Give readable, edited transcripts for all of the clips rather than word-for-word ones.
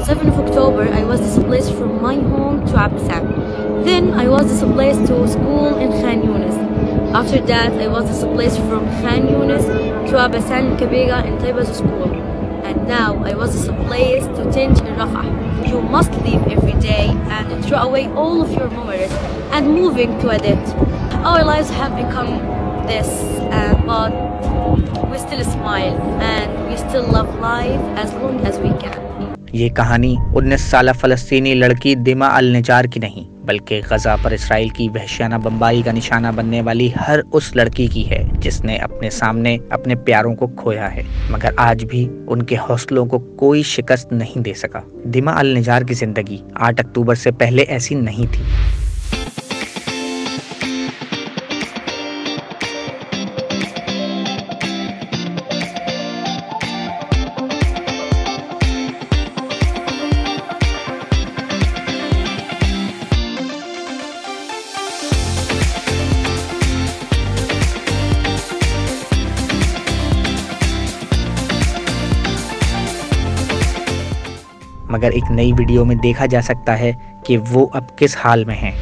7th of October, I was displaced from my home to Abasan. Then I was displaced to school in Khan Yunis. After that, I was displaced from Khan Yunis to Abasan Kabega in Taiba's school. And now I was displaced to Tinj in Rafah. You must leave every day and throw away all of your memories and moving to Adet. Our lives have become this, but we still smile and we still love life as long as we can. ये कहानी 19 साला फ़लस्तीनी लड़की दिमा अल-निजार की नहीं, बल्कि गजा पर Israel की वहशियाना बमबारी का निशाना बनने वाली हर उस लड़की की है जिसने अपने सामने अपने प्यारों को खोया है, मगर आज भी उनके हौसलों को कोई शिकस्त नहीं दे सका। दिमा अल-निजार की जिंदगी 8 अक्टूबर से पहले ऐसी नहीं थी। मगर एक नई वीडियो में देखा जा सकता है कि वो अब किस हाल में हैं।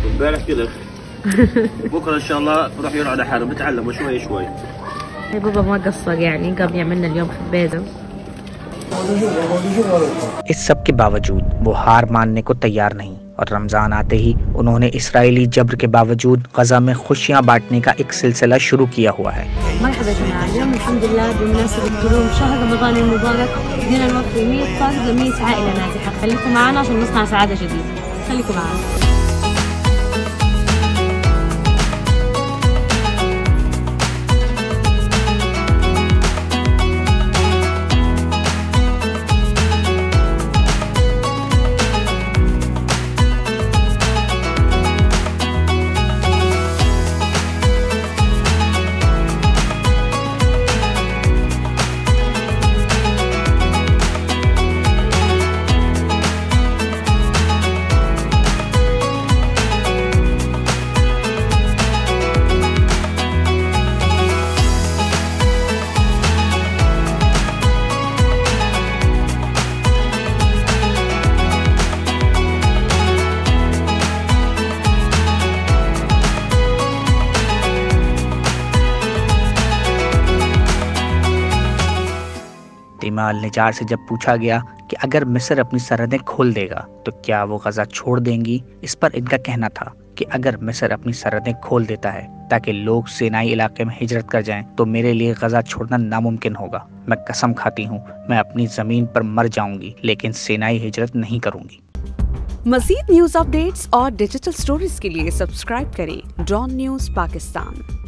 इस सब के बावजूद वो हार मानने को तैयार नहीं और रमजान आते ही उन्होंने इस्राएली जबर के बावजूद गजा में खुशियां बांटने का एक सिलसिला शुरू किया हुआ है। दिमा अल-निजार से जब पूछा गया कि अगर मिस्र अपनी सरहदें खोल देगा तो क्या वो गजा छोड़ देंगी, इस पर इनका कहना था कि अगर मिस्र अपनी सरहदें खोल देता है ताकि लोग सीनाई इलाके में हिजरत कर जाएं, तो मेरे लिए गजा छोड़ना नामुमकिन होगा। मैं कसम खाती हूँ, मैं अपनी जमीन पर मर जाऊंगी लेकिन सीनाई हिजरत नहीं करूंगी। मज़ीद न्यूज़ अपडेट्स और डिजिटल स्टोरीज के लिए सब्सक्राइब करें डॉन न्यूज़ पाकिस्तान।